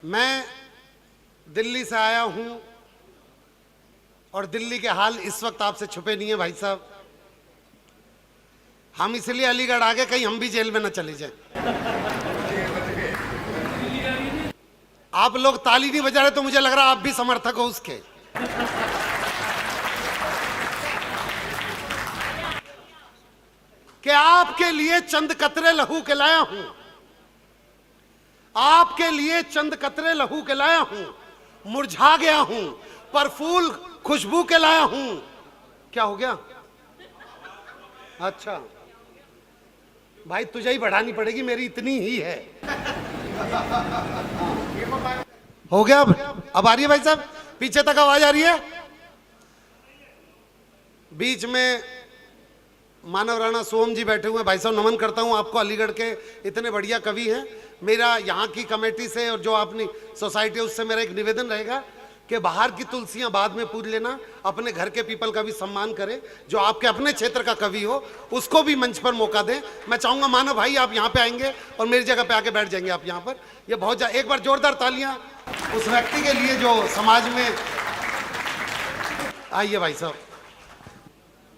मैं दिल्ली से आया हूं और दिल्ली के हाल इस वक्त आपसे छुपे नहीं है भाई साहब। हम इसलिए अलीगढ़ आ गए कहीं हम भी जेल में न चले जाएं। आप लोग ताली नहीं बजा रहे तो मुझे लग रहा आप भी समर्थक हो उसके। कि आपके लिए चंद कतरे लहू के लाया हूं, आपके लिए चंद कतरे लहू के लाया हूं, मुरझा गया हूं पर फूल खुशबू के लाया हूं। क्या हो गया? अच्छा भाई तुझे ही बढ़ानी पड़ेगी, मेरी इतनी ही है। हो गया? अब आ रही है भाई साहब? पीछे तक आवाज आ रही है? बीच में मानव राणा सोम जी बैठे हुए। भाई साहब नमन करता हूं आपको, अलीगढ़ के इतने बढ़िया कवि हैं। मेरा यहाँ की कमेटी से और जो अपनी सोसाइटी है उससे मेरा एक निवेदन रहेगा कि बाहर की तुलसियां बाद में पूज लेना, अपने घर के पीपल का भी सम्मान करें। जो आपके अपने क्षेत्र का कवि हो उसको भी मंच पर मौका दें। मैं चाहूंगा मानव भाई आप यहाँ पे आएंगे और मेरी जगह पे आके बैठ जाएंगे आप यहाँ पर। ये बहुत एक बार जोरदार तालियां उस व्यक्ति के लिए जो समाज में। आइए भाई साहब,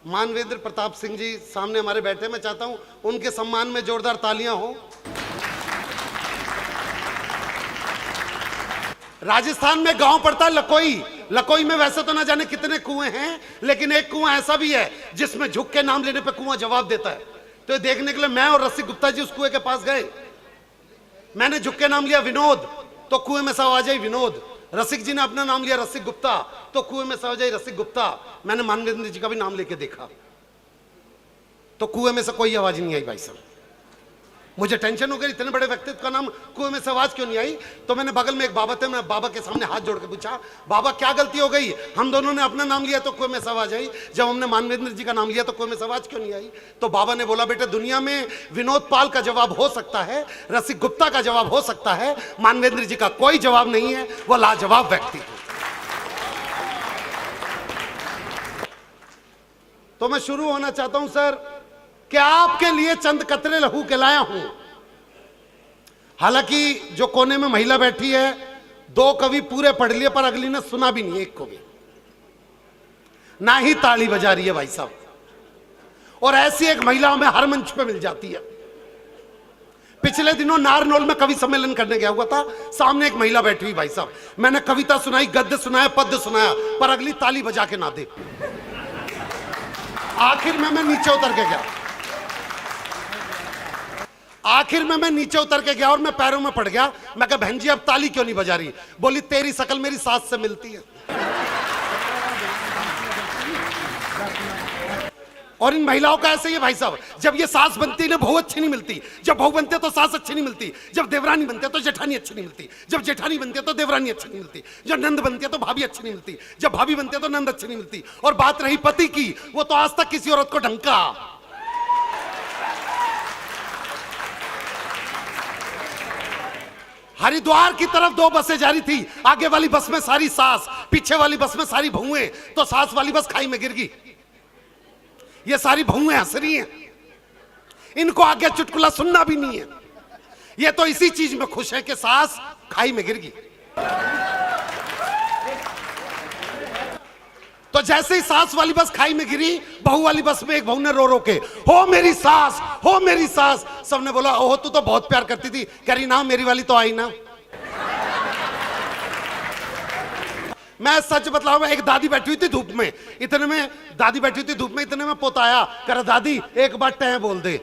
मानवेंद्र प्रताप सिंह जी सामने हमारे बैठे। मैं चाहता हूं उनके सम्मान में जोरदार तालियां हो। राजस्थान में गांव पड़ता है लकोई। लकोई में वैसे तो ना जाने कितने कुएं हैं, लेकिन एक कुआं ऐसा भी है जिसमें झुक के नाम लेने पे कुआं जवाब देता है। तो ये देखने के लिए मैं और रसिक गुप्ता जी उस कुएं के पास गए। मैंने झुक के नाम लिया विनोद तो कुएं में से आवाज आई विनोद। रसिक जी ने अपना नाम लिया रसिक गुप्ता तो कुएं में से आवाज आई रसिक गुप्ता। मैंने मानवेंद्र जी का भी नाम लेके देखा तो कुएं में से कोई आवाज नहीं आई। भाई साहब मुझे टेंशन हो गई, इतने बड़े व्यक्तित्व का नाम कुएं में से आवाज क्यों नहीं आई? तो मैंने बगल में एक बाबा थे, मैं बाबा के सामने हाथ जोड़ के पूछा, बाबा क्या गलती हो गई? हम दोनों ने अपना नाम लिया तो कुएं में से आवाज आई, जब हमने मानवेंद्र जी का नाम लिया तो कुएं में से आवाज क्यों नहीं आई? तो बाबा ने बोला, बेटे दुनिया में विनोद पाल का जवाब हो सकता है, रसिक गुप्ता का जवाब हो सकता है, मानवेंद्र जी का कोई जवाब नहीं है, वो लाजवाब व्यक्ति है। तो मैं शुरू होना चाहता हूं सर कि आपके लिए चंद कतरे लहू के लाया हूं। हालांकि जो कोने में महिला बैठी है, दो कवि पूरे पढ़ लिए पर अगली ने सुना भी नहीं एक को भी, ना ही ताली बजा रही है भाई साहब। और ऐसी एक महिला हमें हर मंच पे मिल जाती है। पिछले दिनों नारनौल में कवि सम्मेलन करने गया हुआ था, सामने एक महिला बैठी हुई। भाई साहब मैंने कविता सुनाई, गद्य सुनाया, पद्य सुनाया, पर अगली ताली बजा के ना दे। आखिर में मैं नीचे उतर के गया, आखिर में मैं नीचे उतर के गया और मैं पैरों में पड़ गया। मैं कहा बहन जी अब ताली क्यों नहीं बजा रही? बोली तेरी शकल मेरी सास से मिलती है। और इन महिलाओं का ऐसे ही है भाई साहब, जब ये सास बनती है ना बहू अच्छी नहीं मिलती, जब बहू बनते तो सास अच्छी नहीं मिलती, जब देवरानी बनते तो जेठानी अच्छी नहीं मिलती, जब जेठानी बनती है तो देवरानी अच्छी नहीं मिलती, जब नंद बनती है तो भाभी अच्छी नहीं मिलती, जब भाभी बनती है तो नंद अच्छी नहीं मिलती। और बात रही पति की, वो तो आज तक किसी औरत को ढंका। हरिद्वार की तरफ दो बसें जा रही थी, आगे वाली बस में सारी सास, पीछे वाली बस में सारी बहुएं, तो सास वाली बस खाई में गिर गई। ये सारी बहुएं हंस रही हैं, इनको आगे चुटकुला सुनना भी नहीं है। ये तो इसी चीज में खुश है कि सास खाई में गिर गई। तो जैसे ही सास वाली बस खाई में गिरी, बहू वाली बस में एक बहू ने रो रो के, हो मेरी सास, हो मेरी सास। सबने बोला ओह तू तो बहुत प्यार करती थी। कह रही ना मेरी वाली तो आई ना। मैं सच बतलाऊं, एक दादी बैठी हुई थी धूप में, इतने में दादी बैठी हुई थी धूप में, इतने में पोता आया, कह रहा दादी एक बार टह बोल दे।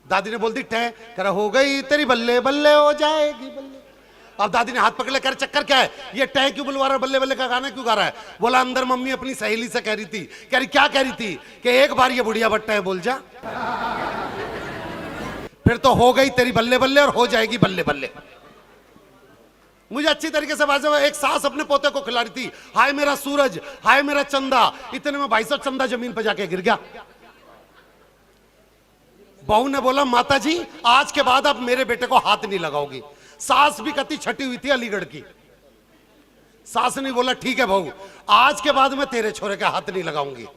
दादी ने बोल दी टह, कह रहा हो गई तेरी बल्ले बल्ले हो जाएगी बल्ले। अब दादी ने हाथ पकड़ लिया, कह रहे चक्कर क्या है? ये टह क्यों बुलवा रहा है, बल्ले बल्ले का गाना क्यों गा रहा है? बोला अंदर मम्मी अपनी सहेली से कह रही थी। कह रही क्या कह रही थी? कि एक बार ये बुढ़िया बट्टा है बोल जा, फिर तो हो गई तेरी बल्ले बल्ले और हो जाएगी बल्ले बल्ले। मुझे अच्छी तरीके से बात, एक सास अपने पोते को खिला रही थी, हाय मेरा सूरज, हाय मेरा चंदा। इतने में भाई साहब चंदा जमीन पर जाके गिर गया। बहू ने बोला माता जी आज के बाद आप मेरे बेटे को हाथ नहीं लगाओगी। सास भी कति छटी हुई थी अलीगढ़ की। सास ने बोला ठीक है बहू, आज के बाद मैं तेरे छोरे का हाथ नहीं लगाऊंगी।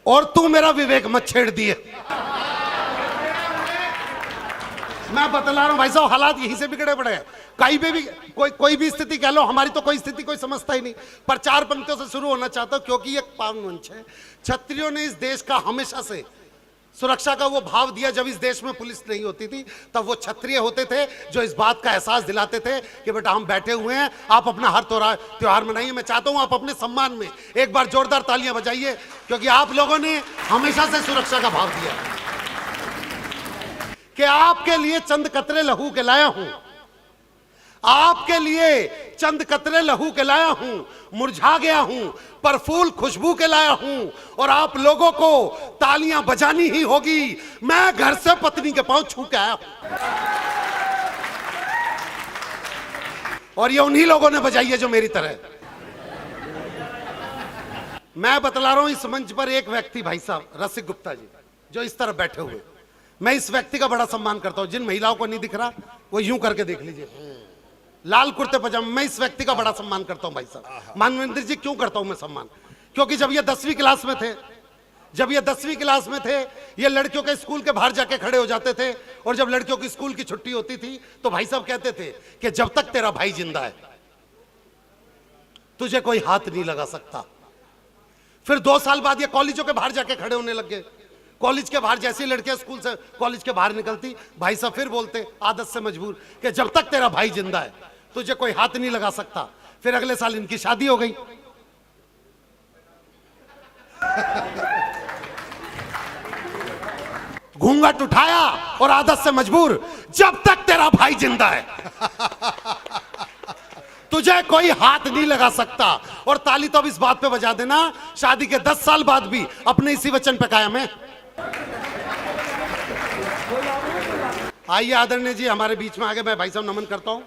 और तू मेरा विवेक मत छेड़ दिए। मैं बतला रहा हूं भाई साहब, हालात यहीं से बिगड़े पड़े हैं। कहीं पे भी कोई भी स्थिति कह लो, हमारी तो कोई स्थिति कोई समझता ही नहीं। पर 4 पंक्तियों से शुरू होना चाहता हूं, क्योंकि एक पावन मंच है। क्षत्रियों ने इस देश का हमेशा से सुरक्षा का वो भाव दिया। जब इस देश में पुलिस नहीं होती थी, तब वो क्षत्रिय होते थे जो इस बात का एहसास दिलाते थे कि बेटा हम बैठे हुए हैं, आप अपना हर त्योहार मनाइए। मैं चाहता हूं आप अपने सम्मान में एक बार जोरदार तालियां बजाइए, क्योंकि आप लोगों ने हमेशा से सुरक्षा का भाव दिया। कि आपके लिए चंद कतरे लहू के लाया हूं, आपके लिए चंद कतरे लहू के लाया हूं, मुरझा गया हूं पर फूल खुशबू के लाया हूं, और आप लोगों को तालियां बजानी ही होगी। मैं घर से पत्नी के पांव छू के आया हूं, और ये उन्हीं लोगों ने बजाई है जो मेरी तरह। मैं बतला रहा हूं, इस मंच पर एक व्यक्ति भाई साहब रसिक गुप्ता जी जो इस तरफ बैठे हुए, मैं इस व्यक्ति का बड़ा सम्मान करता हूं। जिन महिलाओं को नहीं दिख रहा वो यूं करके देख लीजिए, लाल कुर्ते पजामे। मैं इस व्यक्ति का बड़ा सम्मान करता हूं भाई साहब। मानवेंद्र जी क्यों करता हूं मैं सम्मान? क्योंकि जब ये 10वीं क्लास में थे, ये लड़कियों के स्कूल के बाहर जाके खड़े हो जाते थे, और जब लड़कियों की स्कूल की छुट्टी होती थी तो भाई साहब कहते थे कि जब तक तेरा भाई जिंदा है तुझे कोई हाथ नहीं लगा सकता। फिर 2 साल बाद ये कॉलेजों के बाहर जाके खड़े होने लग गए। कॉलेज के बाहर जैसी लड़कियां स्कूल से कॉलेज के बाहर निकलती, भाई साहब फिर बोलते आदत से मजबूर कि जब तक तेरा भाई जिंदा है तुझे कोई हाथ नहीं लगा सकता। फिर अगले साल इनकी शादी हो गई। घूंघट उठाया और आदत से मजबूर, जब तक तेरा भाई जिंदा है तुझे कोई हाथ नहीं लगा सकता। और ताली तो अब इस बात पे बजा देना, शादी के 10 साल बाद भी अपने इसी वचन पे कायम है। आइए आदरणीय जी हमारे बीच में आगे, मैं भाई साहब नमन करता हूं।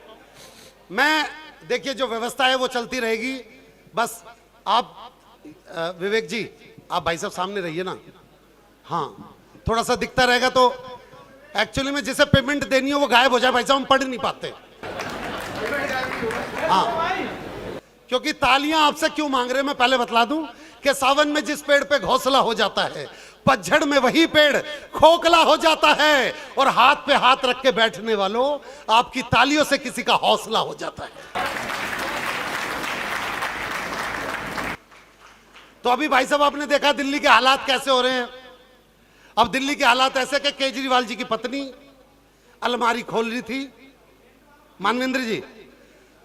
मैं देखिए जो व्यवस्था है वो चलती रहेगी। बस आप विवेक जी, आप भाई साहब सामने रहिए ना। हाँ, थोड़ा सा दिखता रहेगा तो एक्चुअली में जिसे पेमेंट देनी हो वो गायब हो जाए भाई साहब, हम पढ़ नहीं पाते। हाँ, क्योंकि तालियां आपसे क्यों मांग रहे हैं मैं पहले बतला दूं कि सावन में जिस पेड़ पे घोंसला हो जाता है, पतझड़ में वही पेड़ खोखला हो जाता है। और हाथ पे हाथ रख के बैठने वालों, आपकी तालियों से किसी का हौसला हो जाता है। तो अभी भाई साहब आपने देखा दिल्ली के हालात कैसे हो रहे हैं। अब दिल्ली के हालात ऐसे कि केजरीवाल जी की पत्नी अलमारी खोल रही थी। मानवेंद्र जी,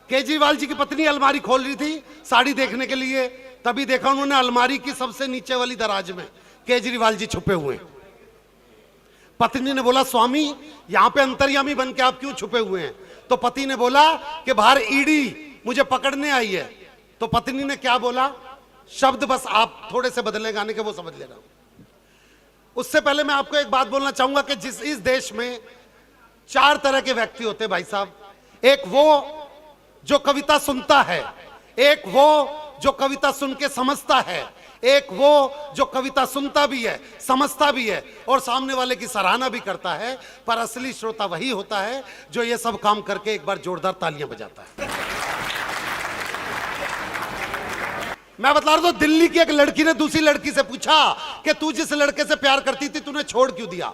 केजरीवाल जी की पत्नी अलमारी खोल रही थी साड़ी देखने के लिए, तभी देखा उन्होंने अलमारी की सबसे नीचे वाली दराज में केजरीवाल जी छुपे हुए। पत्नी ने बोला स्वामी यहां पे अंतर्यामी बन के आप क्यों छुपे हुए हैं? तो पति ने बोला कि बाहर ईडी मुझे पकड़ने आई है। तो पत्नी ने क्या बोला, शब्द बस आप थोड़े से बदले गाने के वो समझ लेना। उससे पहले मैं आपको एक बात बोलना चाहूंगा कि इस देश में 4 तरह के व्यक्ति होते हैं भाई साहब। एक वो जो कविता सुनता है, एक वो जो कविता सुन के समझता है, एक वो जो कविता सुनता भी है समझता भी है और सामने वाले की सराहना भी करता है। पर असली श्रोता वही होता है जो ये सब काम करके एक बार जोरदार तालियां बजाता है। मैं बता रहा हूं, दिल्ली की एक लड़की ने दूसरी लड़की से पूछा कि तू जिस लड़के से प्यार करती थी तूने छोड़ क्यों दिया।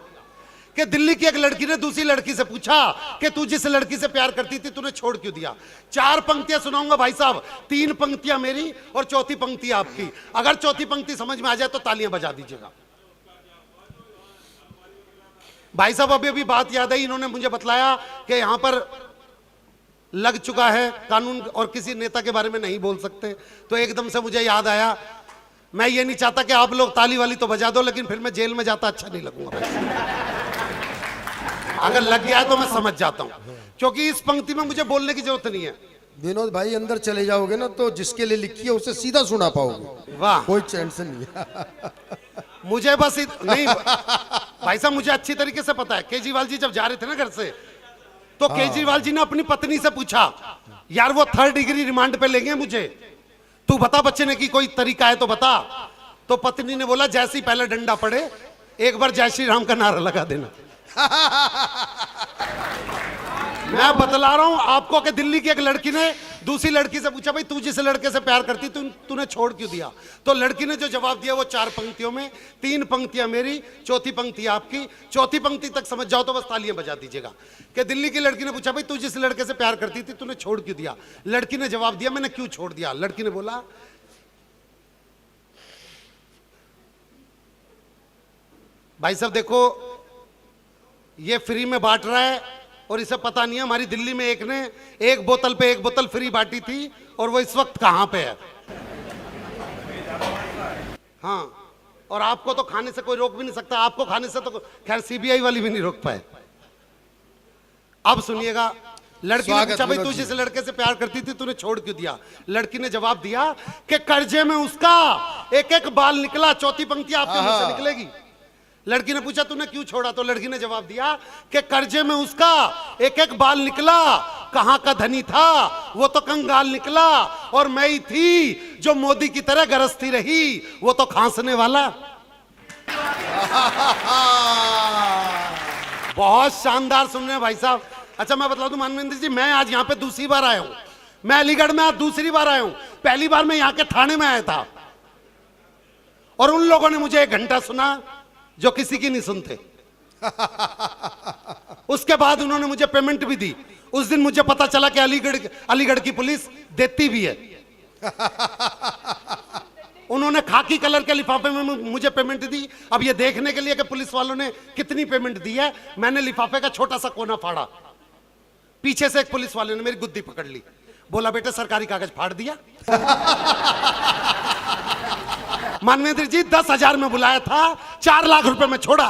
कि दिल्ली की एक लड़की ने दूसरी लड़की से पूछा कि तू जिस लड़की से प्यार करती थी तूने छोड़ क्यों दिया। 4 पंक्तियां सुनाऊंगा भाई साहब, 3 पंक्तियां मेरी और चौथी पंक्ति आपकी। अगर चौथी पंक्ति समझ में आ जाए तो तालियां बजा दीजिएगा। भाई साहब अभी अभी बात याद आई, इन्होंने मुझे बतलाया कि यहां पर लग चुका है कानून और किसी नेता के बारे में नहीं बोल सकते। तो एकदम से मुझे याद आया, मैं ये नहीं चाहता कि आप लोग ताली वाली तो बजा दो, लेकिन फिर मैं जेल में जाता अच्छा नहीं लगूंगा। अगर लग गया है तो मैं समझ जाता हूं, क्योंकि इस पंक्ति में मुझे बोलने की जरूरत नहीं है। विनोद भाई अंदर चले जाओगे ना तो जिसके लिए लिखी है उसे सीधा सुना पाओगे। वाह, कोई टेंशन नहीं। मुझे बस नहीं भाई साहब, मुझे अच्छी तरीके से पता है। केजरीवाल जी जब जा रहे थे ना घर से, तो केजरीवाल जी ने अपनी पत्नी से पूछा यार वो 3rd डिग्री रिमांड पे लेंगे मुझे, तू बता बच्चे ने की कोई तरीका है तो बता। तो पत्नी ने बोला जैसे ही पहले डंडा पड़े एक बार जय श्री राम का नारा लगा देना। मैं बतला रहा हूं आपको कि दिल्ली की एक लड़की ने दूसरी लड़की से पूछा भाई तू जिस लड़के से प्यार करती तूने छोड़ क्यों दिया? तो लड़की ने जो जवाब दिया वो 4 पंक्तियों में, 3 पंक्तियां मेरी, चौथी पंक्ति आपकी। चौथी पंक्ति तक समझ जाओ तो बस तालियां बजा दीजिएगा। कि दिल्ली की लड़की ने पूछा भाई तू जिस लड़के से प्यार करती थी तूने छोड़ क्यों दिया? लड़की ने जवाब दिया मैंने क्यों छोड़ दिया? लड़की ने बोला भाई साहब देखो ये फ्री में बांट रहा है और इसे पता नहीं है हमारी दिल्ली में एक ने 1 बोतल पे 1 बोतल फ्री बांटी थी और वो इस वक्त कहां पे है। हाँ, और आपको तो खाने से कोई रोक भी नहीं सकता, आपको खाने से तो खैर सीबीआई वाली भी नहीं रोक पाए। अब सुनिएगा, लड़की ने पूछा भाई तू जिस लड़के से प्यार करती थी तूने छोड़ क्यों दिया? लड़की ने जवाब दिया कि कर्जे में उसका एक एक बाल निकला। चौथी पंक्ति आपके मुंह से निकलेगी। लड़की ने पूछा तूने क्यों छोड़ा? तो लड़की ने जवाब दिया कि कर्जे में उसका एक एक बाल निकला, कहां का धनी था वो तो कंगाल निकला, और मैं ही थी जो मोदी की तरह गरजती रही वो तो खांसने वाला। बहुत शानदार सुन रहे हैं भाई साहब। अच्छा मैं बता दूं मानवेंद्र जी, मैं आज यहां पे दूसरी बार आया हूं। मैं अलीगढ़ में आज दूसरी बार आया हूं। पहली बार मैं यहां के थाने में आया था और उन लोगों ने मुझे 1 घंटा सुना जो किसी की नहीं सुनते। उसके बाद उन्होंने मुझे पेमेंट भी दी। उस दिन मुझे पता चला कि अलीगढ़ की पुलिस देती भी है। उन्होंने खाकी कलर के लिफाफे में मुझे पेमेंट दी। अब ये देखने के लिए कि पुलिस वालों ने कितनी पेमेंट दी है, मैंने लिफाफे का छोटा सा कोना फाड़ा। पीछे से एक पुलिस वाले ने मेरी गुद्दी पकड़ ली, बोला बेटे सरकारी कागज फाड़ दिया। मानवेंद्र जी 10,000 में बुलाया था, 4 लाख रुपए में छोड़ा।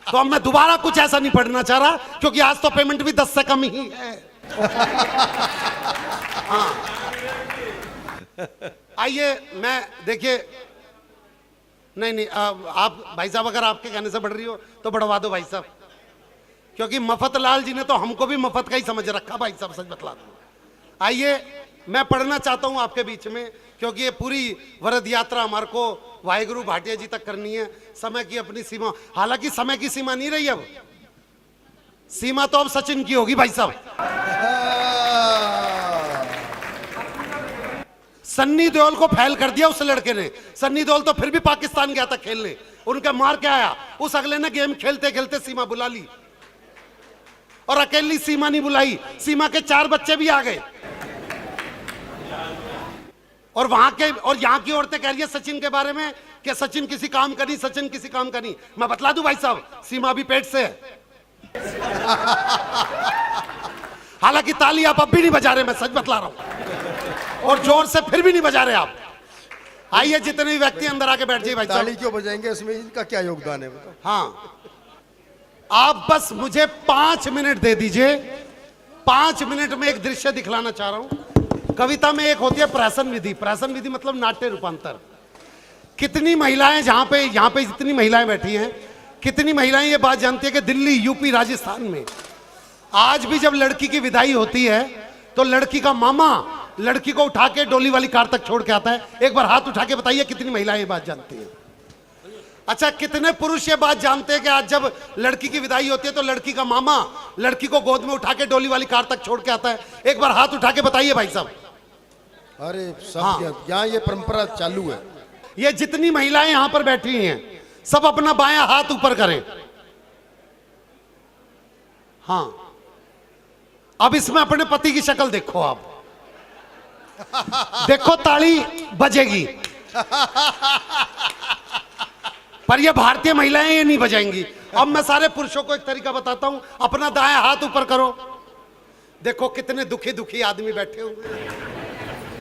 तो अब मैं दोबारा कुछ ऐसा नहीं पढ़ना चाह रहा क्योंकि आज तो पेमेंट भी 10 से कम ही है। हाँ, आइए मैं देखिए, नहीं आप भाई साहब अगर आपके कहने से बढ़ रही हो तो बढ़वा दो भाई साहब, क्योंकि मफत लाल जी ने तो हमको भी मफत का ही समझ रखा भाई साहब, सच बतला दो। आइए मैं पढ़ना चाहता हूं आपके बीच में, क्योंकि ये पूरी वरद यात्रा हमारे को वाहिगुरु भाटिया जी तक करनी है। समय की अपनी सीमा, हालांकि समय की सीमा नहीं रही, अब सीमा तो अब सचिन की होगी भाई साहब। सन्नी देओल को फैल कर दिया उस लड़के ने। सन्नी देओल तो फिर भी पाकिस्तान गया था खेलने, उनका मार क्या आया? उस अगले ने गेम खेलते खेलते सीमा बुला ली, और अकेली सीमा नहीं बुलाई, सीमा के 4 बच्चे भी आ गए। और वहां के और यहां की औरतें कह रही है सचिन के बारे में कि सचिन किसी काम का नहीं, सचिन किसी काम का नहीं। मैं बतला दूं भाई साहब, सीमा भी पेट से है। हालांकि ताली आप अब भी नहीं बजा रहे, मैं सच बतला रहा हूं, और जोर से फिर भी नहीं बजा रहे आप। आइए जितने भी व्यक्ति अंदर आके बैठ जाइए भाई साहब। ताली क्यों बजाएंगे, इसमें इनका क्या योगदान है? हाँ, आप बस मुझे 5 मिनट दे दीजिए। 5 मिनट में एक दृश्य दिखलाना चाह रहा हूं। कविता में एक होती है प्रहसन विधि। प्रहसन विधि मतलब नाट्य रूपांतर। कितनी महिलाएं यहाँ पे जितनी महिलाएं बैठी हैं, कितनी महिलाएं ये बात जानती है कि दिल्ली, यूपी, राजस्थान में आज भी जब लड़की की विदाई होती है तो लड़की का मामा लड़की को उठा के डोली वाली कार तक छोड़ के आता है। एक बार हाथ उठा के बताइए कितनी महिलाएं ये बात जानती हैं। अच्छा, कितने पुरुष ये बात जानते हैं कि आज जब लड़की की विदाई होती है तो लड़की का मामा लड़की को गोद में उठा के डोली वाली कार तक छोड़ के आता है? एक बार हाथ उठा के बताइए भाई साहब। अरे सब यहाँ ये परंपरा चालू है। ये जितनी महिलाएं यहां पर बैठी हैं सब अपना बायां हाथ ऊपर करें। हाँ, अब इसमें अपने पति की शक्ल देखो। आप देखो ताली बजेगी, पर ये भारतीय महिलाएं ये नहीं बजाएंगी। अब मैं सारे पुरुषों को एक तरीका बताता हूं, अपना दायां हाथ ऊपर करो। देखो कितने दुखी दुखी आदमी बैठे हुए।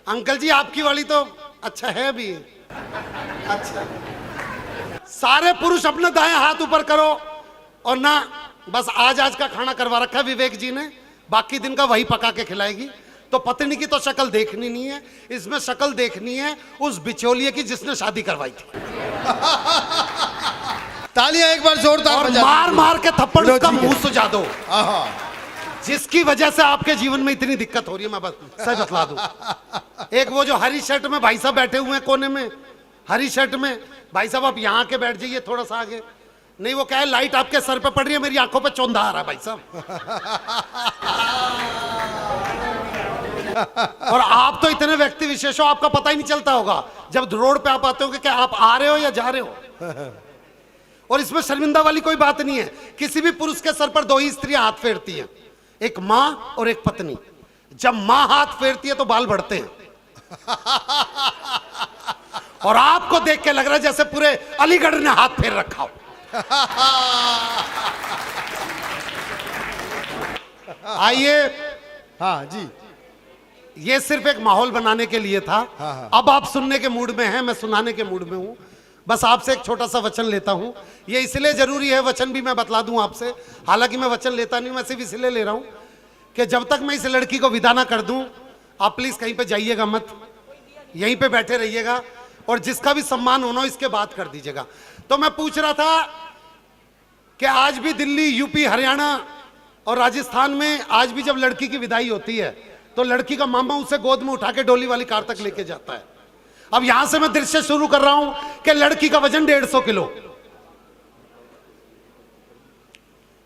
अंकल जी आपकी वाली तो अच्छा है भी। अच्छा, सारे पुरुष अपना दायां हाथ ऊपर करो। और ना बस आज का खाना करवा रखा है विवेक जी ने, बाकी दिन का वही पका के खिलाएगी। तो पत्नी की तो शक्ल देखनी नहीं है, इसमें शक्ल देखनी है उस बिचौलिए की जिसने शादी करवाई थी। तालियां एक बार जोरदार और मार मार के थप्पड़ उसका मुंह सुझा दो, जिसकी वजह से आपके जीवन में इतनी दिक्कत हो रही है। मैं बस सही बतला दूं। एक वो जो हरी शर्ट में भाई साहब बैठे हुए हैं कोने में, हरी शर्ट में भाई साहब, आप यहाँ के बैठ जाइए थोड़ा सा आगे। नहीं, वो क्या है, लाइट आपके सर पे पड़ रही है, मेरी आंखों पे चौंधा आ रहा है भाई साहब। और आप तो इतने व्यक्ति विशेष हो, आपका पता ही नहीं चलता होगा जब रोड पे आप आते हो कि क्या आप आ रहे हो या जा रहे हो। और इसमें शर्मिंदा वाली कोई बात नहीं है। किसी भी पुरुष के सर पर दो ही स्त्रियां हाथ फेरती हैं, एक मां और एक पत्नी। जब मां हाथ फेरती है तो बाल बढ़ते हैं। और आपको देख के लग रहा है जैसे पूरे अलीगढ़ ने हाथ फेर रखा हो। आइए। हाँ जी, ये सिर्फ एक माहौल बनाने के लिए था। अब आप सुनने के मूड में हैं, मैं सुनाने के मूड में हूं। बस आपसे एक छोटा सा वचन लेता हूं। ये इसलिए जरूरी है, वचन भी मैं बतला दूं आपसे। हालांकि मैं वचन लेता नहीं, मैं सिर्फ इसलिए ले रहा हूं कि जब तक मैं इस लड़की को विदा ना कर दूं, आप प्लीज कहीं पे जाइएगा मत, यहीं पे बैठे रहिएगा। और जिसका भी सम्मान होना हो इसके बात कर दीजिएगा। तो मैं पूछ रहा था कि आज भी दिल्ली, यूपी, हरियाणा और राजस्थान में आज भी जब लड़की की विदाई होती है तो लड़की का मामा उसे गोद में उठा के डोली वाली कार तक लेके जाता है। अब यहां से मैं दृश्य शुरू कर रहा हूं कि लड़की का वजन 150 किलो।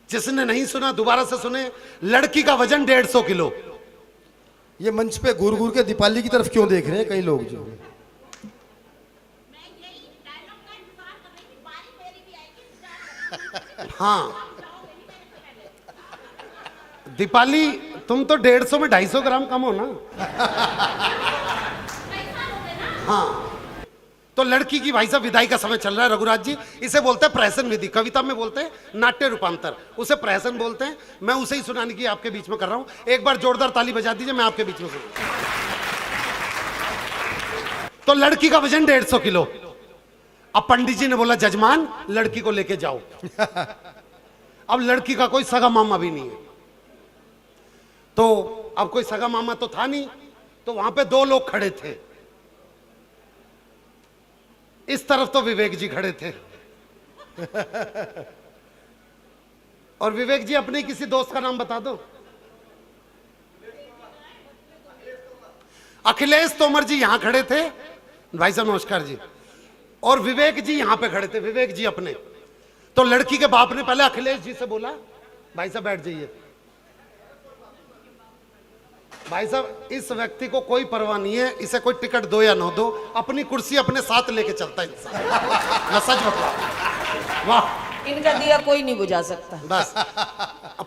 जिसने नहीं सुना दोबारा से सुने, लड़की का वजन 150 किलो। ये मंच पे घूर घूर के दीपाली की तरफ क्यों देख रहे हैं कई लोग जो? हाँ दीपाली, तुम तो 150 में 250 ग्राम कम हो ना। हाँ तो लड़की की भाई साहब विदाई का समय चल रहा है रघुराज जी। इसे बोलते हैं प्रहसन विधि, कविता में बोलते हैं नाट्य रूपांतर, उसे प्रहसन बोलते हैं। मैं उसे ही सुनाने की आपके बीच में कर रहा हूं। एक बार जोरदार ताली बजा दीजिए, मैं आपके बीच में सुना। तो लड़की का वजन 150 किलो। अब पंडित जी ने बोला जजमान लड़की को लेके जाओ। अब लड़की का कोई सगा मामा भी नहीं है, तो अब कोई सगा मामा तो था नहीं, तो वहां पे दो लोग खड़े थे। इस तरफ तो विवेक जी खड़े थे और विवेक जी अपने किसी दोस्त का नाम बता दो। अखिलेश तोमर जी यहां खड़े थे, भाई साहब नमस्कार जी। और विवेक जी यहां पे खड़े थे, विवेक जी अपने। तो लड़की के बाप ने पहले अखिलेश जी से बोला भाई साहब बैठ जाइए। भाई साहब इस व्यक्ति को कोई परवाह नहीं है, इसे कोई टिकट दो या न दो, अपनी कुर्सी अपने साथ लेके चलता है इंसान। मैं सच बता, वाह इनका दिया कोई नहीं बुझा सकता। बस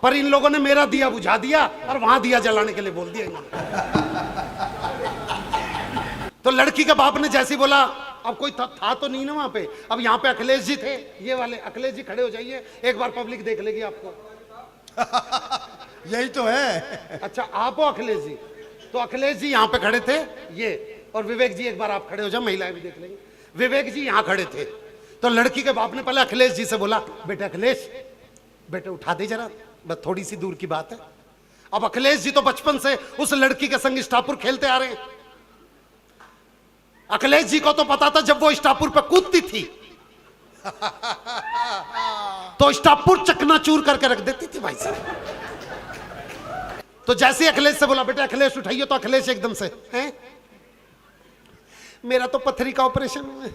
पर इन लोगों ने मेरा दिया बुझा दिया और वहां दिया जलाने के लिए बोल दिया इन्होंने। तो लड़की के बाप ने जैसे ही बोला, अब कोई था तो नहीं ना वहां पे। अब यहाँ पे अखिलेश जी थे, ये वाले अखिलेश जी खड़े हो जाइए, एक बार पब्लिक देख लेगी आपको। यही तो है। अच्छा आप हो अखिलेश जी? तो अखिलेश जी यहाँ पे खड़े थे ये, और विवेक जी एक बार आप खड़े हो जाओ, महिलाएं भी देख लेंगे। विवेक जी यहाँ खड़े थे। तो लड़की के बाप ने पहले अखिलेश जी से बोला बेटे अखिलेश, बेटे उठा दे जरा, बस थोड़ी सी दूर की बात है। अब अखिलेश जी तो बचपन से उस लड़की के संग स्टापुर खेलते आ रहे हैं। अखिलेश जी को तो पता था जब वो स्टापुर पे कूदती थी तो स्टापुर चकनाचूर करके रख देती थी भाई साहब। तो जैसे अखिलेश से बोला बेटे अखिलेश उठाइए, तो अखिलेश एकदम से हैं मेरा तो पथरी का ऑपरेशन हुआ है,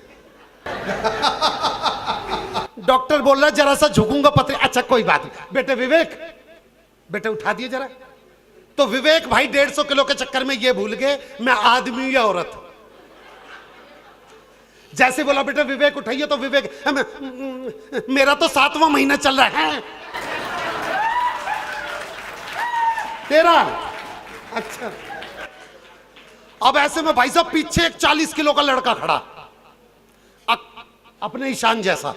डॉक्टर बोल रहा जरा सा झुकूंगा पथरी। अच्छा कोई बात नहीं बेटे विवेक, बेटे उठा दिए जरा। तो विवेक भाई 150 किलो के चक्कर में ये भूल गए मैं आदमी या औरत। जैसे बोला बेटा विवेक उठाइए, तो विवेक मेरा तो 7वां महीना चल रहा है। तेरा अच्छा। अब ऐसे में भाई साहब पीछे एक 40 किलो का लड़का खड़ा, अपने ईशान जैसा।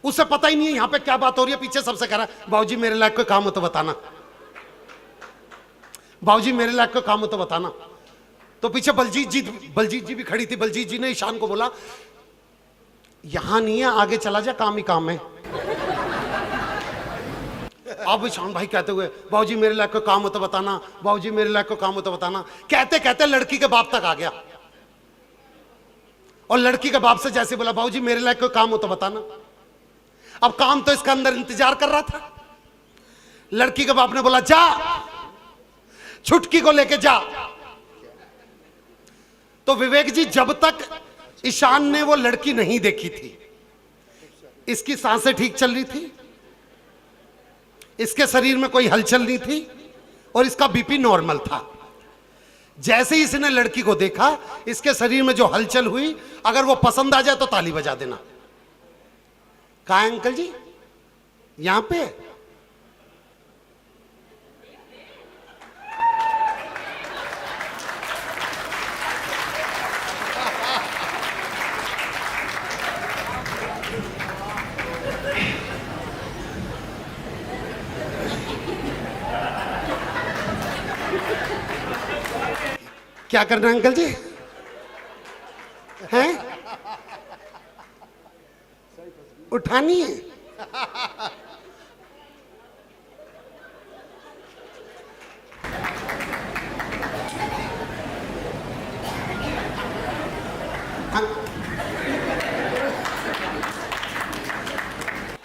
उसे पता ही नहीं है यहां पे क्या बात हो रही है। पीछे सबसे कह रहा है बाबूजी मेरे लायक कोई काम हो तो बताना, बाबूजी मेरे लायक कोई काम हो तो बताना। तो पीछे बलजीत जी भी खड़ी थी। बलजीत जी ने ईशान को बोला यहां नहीं है, आगे चला जा, काम ही काम है। अब ईशान भाई कहते हुए बाबूजी मेरे लायक कोई काम हो तो बताना, बाबूजी मेरे लायक कोई काम हो तो बताना। कहते कहते लड़की के बाप तक आ गया और लड़की के बाप से जैसे बोला बाबूजी मेरे लायक कोई काम हो तो बताना। अब काम तो इसका अंदर इंतजार कर रहा था। लड़की के बाप ने बोला जा छुटकी को लेके जा। तो विवेक जी जब तक ईशान ने वो लड़की नहीं देखी थी, इसकी सांसें ठीक चल रही थी, इसके शरीर में कोई हलचल नहीं थी और इसका बीपी नॉर्मल था। जैसे ही इसने लड़की को देखा, इसके शरीर में जो हलचल हुई, अगर वो पसंद आ जाए तो ताली बजा देना। कहा है अंकल जी? यहां पे क्या करना है अंकल जी? हैं? उठानी है?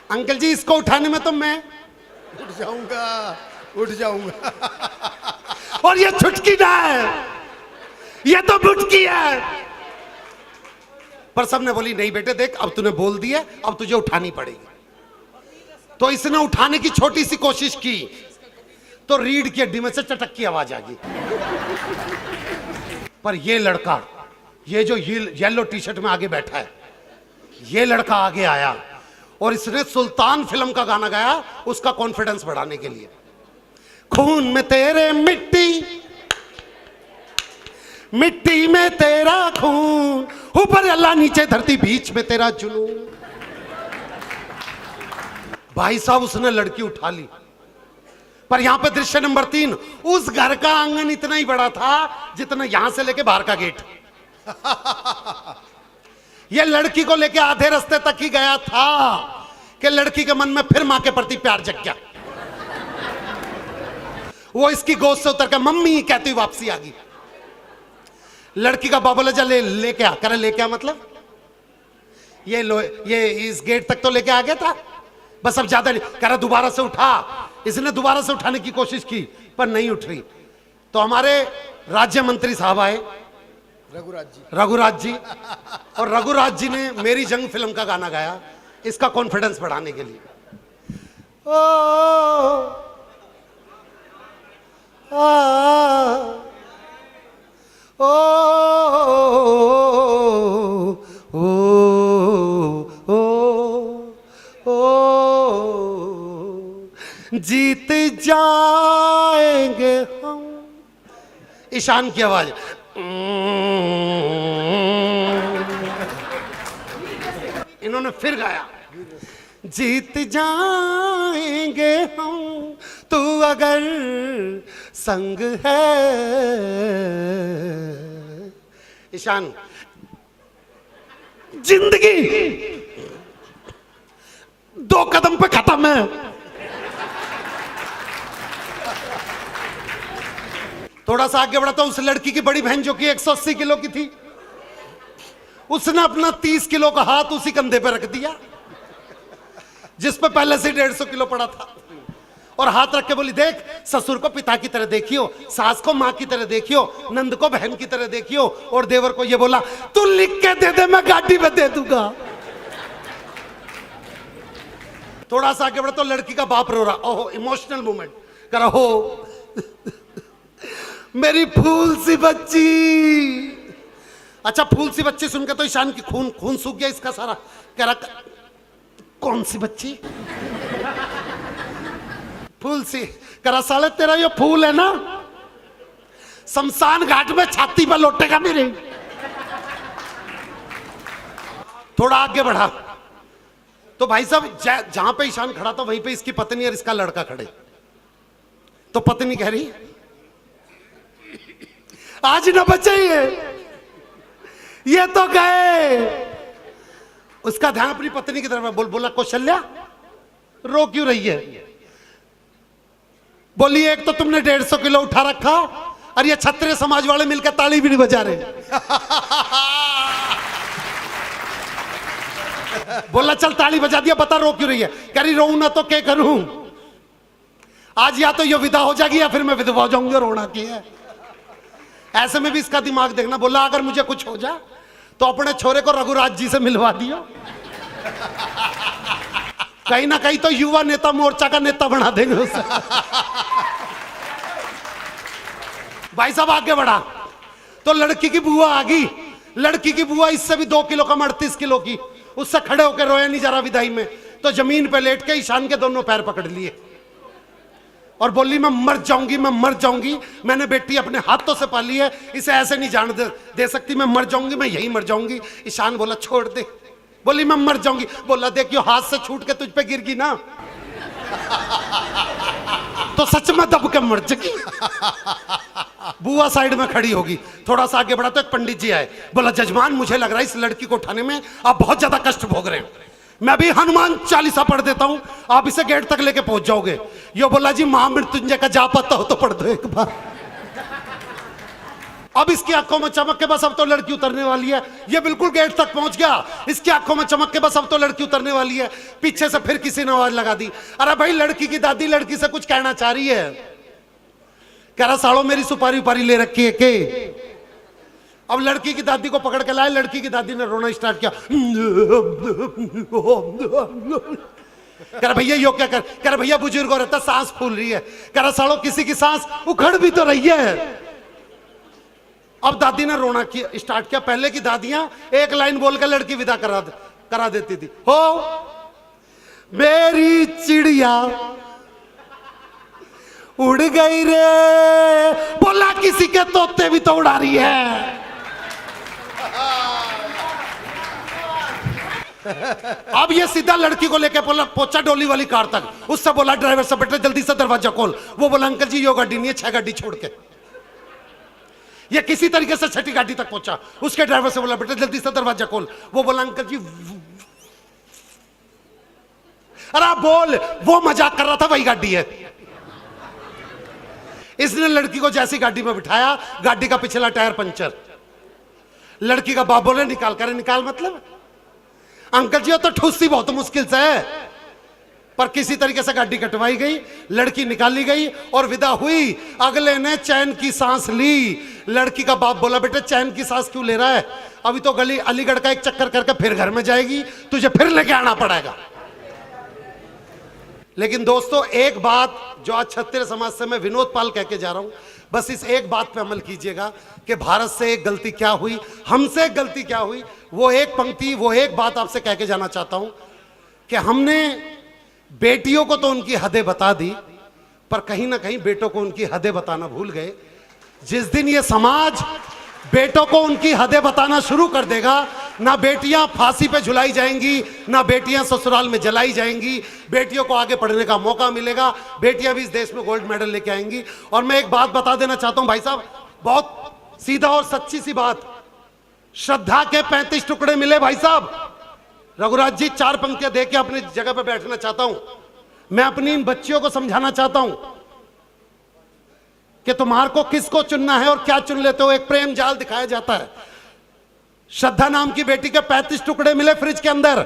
अंकल जी, इसको उठाने में तो मैं उठ जाऊंगा। और ये छुटकी ना है, ये तो बुटकी है। पर सबने बोली नहीं बेटे देख, अब तूने बोल दिया, अब तुझे उठानी पड़ेगी। तो इसने उठाने की छोटी सी कोशिश की तो रीढ़ की हड्डी में से चटक की आवाज आ गई। पर ये लड़का, ये जो येलो टी शर्ट में आगे बैठा है, ये लड़का आगे आया और इसने सुल्तान फिल्म का गाना गाया उसका कॉन्फिडेंस बढ़ाने के लिए। खून में तेरे मिट्टी, मिट्टी में तेरा खून, ऊपर अल्लाह नीचे धरती, बीच में तेरा जुनून। भाई साहब, उसने लड़की उठा ली। पर यहां पे दृश्य नंबर 3, उस घर का आंगन इतना ही बड़ा था जितना यहां से लेके बाहर का गेट। ये लड़की को लेके आधे रास्ते तक ही गया था कि लड़की के मन में फिर मां के प्रति प्यार जग गया। वो इसकी गोद से उतर कर मम्मी कहती हुई वापसी आ गई। लड़की का बाबा जा ले क्या करे, ले क्या मतलब ये इस गेट तक तो लेके आ गया था, बस अब ज्यादा नहीं कह रहा। दोबारा से उठा। इसने दोबारा से उठाने की कोशिश की पर नहीं उठ रही। तो हमारे राज्य मंत्री साहब आए, रघुराज जी, और रघुराज जी ने मेरी जंग फिल्म का गाना गाया इसका कॉन्फिडेंस बढ़ाने के लिए। ओ, ओ, ओ, ओ, जीत जाएंगे हम। ईशान की आवाज। इन्होंने फिर गाया, जीत जाएंगे हम तू अगर संग है। ईशान, जिंदगी 2 कदम पे खत्म है। थोड़ा सा आगे बढ़ा तो उस लड़की की बड़ी बहन जो कि 180 किलो की थी, उसने अपना 30 किलो का हाथ उसी कंधे पे रख दिया जिस पे पहले से 150 किलो पड़ा था, और हाथ रख के बोली, देख ससुर को पिता की तरह देखियो, सास को मां की तरह देखियो, नंद को बहन की तरह देखियो, और देवर को ये बोला तू लिख के दे दे, मैं गाड़ी में दे दूंगा। थोड़ा सा आगे बढ़ा तो लड़की का बाप रो रहा। ओहो, इमोशनल मोमेंट कर रहा हो। मेरी फूल सी बच्ची। अच्छा, फूल सी बच्ची सुनकर तो ईशान की खून सूख गया इसका सारा। कह रहा कौन सी बच्ची? फूल सी। कह रहा साले तेरा ये फूल है ना, शमशान घाट में छाती पर लौटेगा मेरे। थोड़ा आगे बढ़ा तो भाई साहब जहां पे ईशान खड़ा था वहीं पे इसकी पत्नी और इसका लड़का खड़े। तो पत्नी कह रही आज न बचे ये तो गए। उसका ध्यान अपनी पत्नी की तरफ बोला कौशल्या रो क्यों रही है? बोली एक तो तुमने 150 किलो उठा रखा और ये क्षत्रिय समाज वाले मिलकर ताली भी नहीं बजा रहे। बोला चल ताली बजा दिया, बता रो क्यों रही है? कह रही रो ना तो क्या करूं, आज या तो ये विदा हो जाएगी या फिर मैं विधवा हो जाऊंगी। रोना की है। ऐसे में भी इसका दिमाग देखना। बोला अगर मुझे कुछ हो जाए तो अपने छोरे को रघुराज जी से मिलवा दियो, कहीं ना कहीं तो युवा नेता मोर्चा का नेता बना देंगे उसे। भाई साहब आगे बढ़ा तो लड़की की बुआ आ गई। लड़की की बुआ इससे भी 2 किलो कम 38 किलो की, उससे खड़े होकर रोया नहीं जा रहा विदाई में, तो जमीन पे लेट के ईशान के दोनों पैर पकड़ लिए और बोली मैं मर जाऊंगी, मैं मर जाऊंगी, मैंने बेटी अपने हाथों से पाली है, इसे ऐसे नहीं जान दे सकती, मैं मर जाऊंगी, मैं यही मर जाऊंगी। ईशान बोला छोड़ दे। बोली मैं मर जाऊंगी। बोला देखियो हाथ से छूट के तुझ पे गिर गई ना तो सच में दब के मर जाएगी। बुआ साइड में खड़ी होगी, थोड़ा सा आगे बढ़ा तो एक पंडित जी आए। बोला जजमान मुझे लग रहा है इस लड़की को उठाने में आप बहुत ज्यादा कष्ट भोग रहे हैं, मैं भी हनुमान चालीसा पढ़ देता हूं, आप इसे गेट तक लेके पहुंच जाओगे। यो बोला जी महामृत्युंजय का जा पता हो तो पढ़ दो एक बार। अब इसकी आंखों में चमक के बस अब तो लड़की उतरने वाली है। ये बिल्कुल गेट तक पहुंच गया, इसकी आंखों में चमक के बस अब तो लड़की उतरने वाली है। पीछे से फिर किसी ने आवाज लगा दी, अरे भाई लड़की की दादी लड़की से कुछ कहना चाह रही है। कह रहा सालों मेरी सुपारी उपारी ले रखी है के। अब लड़की की दादी को पकड़ के लाए, लड़की की दादी ने रोना स्टार्ट किया। कह रहा भैया यो क्या कर, कह रहा भैया बुजुर्ग हो रहता सांस फूल रही है। कह रहा सालों किसी की सांस उखड़ भी तो रही है। अब दादी ने रोना किया स्टार्ट किया। पहले की दादियां एक लाइन बोल के लड़की विदा करा देती थी, हो मेरी चिड़िया उड़ गई रे, बोला किसी के तोते भी तो उड़ा रही है। अब ये सीधा लड़की को लेके पहुंचा डोली वाली कार तक। उससे बोला ड्राइवर से बेटे जल्दी से दरवाजा खोल। वो बोला अंकल जी यो गाड़ी नहीं है, 6 गाड़ी छोड़ के। ये किसी तरीके से 6ठी गाड़ी तक पहुंचा। उसके ड्राइवर से बोला बेटे जल्दी से दरवाजा खोल। वो बोला अंकल जी अरे बोल, वो मजाक कर रहा था वही गाड़ी है। इसने लड़की को जैसी गाड़ी में बिठाया, गाड़ी का पिछला टायर पंचर। लड़की का बाप बोले निकाल करे। निकाल मतलब अंकल जी तो ठूसी बहुत मुश्किल से है, पर किसी तरीके से गाड़ी कटवाई गई, लड़की निकाली गई और विदा हुई। अगले ने चैन की सांस ली। लड़की का बाप बोला बेटे चैन की सांस क्यों ले रहा है, अभी तो गली अलीगढ़ का एक चक्कर करके फिर घर में जाएगी, तुझे फिर लेके आना पड़ेगा। लेकिन दोस्तों एक बात जो आज क्षत्रिय समाज से मैं विनोद पाल कह के जा रहा हूं, बस इस एक बात पे अमल कीजिएगा कि भारत से एक गलती क्या हुई, हमसे एक गलती क्या हुई। वो एक पंक्ति, वो एक बात आपसे कह के जाना चाहता हूं कि हमने बेटियों को तो उनकी हदें बता दी, पर कहीं ना कहीं बेटों को उनकी हदें बताना भूल गए। जिस दिन ये समाज बेटों को उनकी हदें बताना शुरू कर देगा, ना बेटियां फांसी पे झुलाई जाएंगी, ना बेटियां ससुराल में जलाई जाएंगी, बेटियों को आगे पढ़ने का मौका मिलेगा, बेटियां भी इस देश में गोल्ड मेडल लेके आएंगी। और मैं एक बात बता देना चाहता हूं भाई साहब, बहुत सीधा और सच्ची सी बात, श्रद्धा के 35 टुकड़े मिले भाई साहब। रघुराज जी 4 पंक्तियां दे के अपनी जगह पे बैठना चाहता हूं। मैं अपनी इन बच्चियों को समझाना चाहता हूं कि तुम्हारे को किसको चुनना है और क्या चुन लेते हो। एक प्रेम जाल दिखाया जाता है। श्रद्धा नाम की बेटी के 35 टुकड़े मिले फ्रिज के अंदर,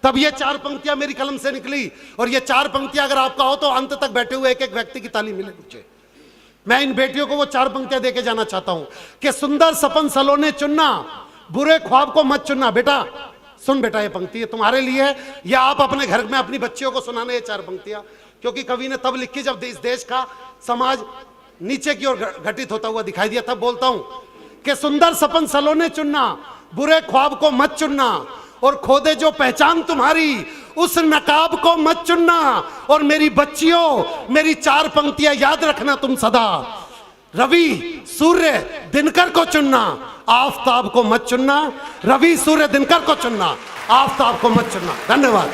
तब ये 4 पंक्तियां मेरी कलम से निकली। और ये 4 पंक्तियां अगर आपका हो तो अंत तक बैठे हुए एक एक व्यक्ति की ताली मिले मुझे। मैं इन बेटियों को वो 4 पंक्तियां देके जाना चाहता हूं कि सुंदर सपन सलोने चुनना, बुरे ख्वाब को मत चुनना। बेटा सुन बेटा, ये पंक्ति है तुम्हारे लिए है, या आप अपने घर में अपनी बच्चियों को सुनाने ये 4 पंक्तियां, क्योंकि कवि ने तब लिखी जब इस देश का समाज नीचे की ओर घटित होता हुआ दिखाई दिया। तब बोलता हूं कि सुंदर सपन सलोने चुनना, बुरे ख्वाब को मत चुनना, और खोदे जो पहचान तुम्हारी उस नकाब को मत चुनना। और मेरी बच्चियों मेरी 4 पंक्तियां याद रखना तुम सदा, रवि सूर्य दिनकर को चुनना, आफताब को मत चुनना। रवि सूर्य दिनकर को चुनना, आफताब को मत चुनना। धन्यवाद।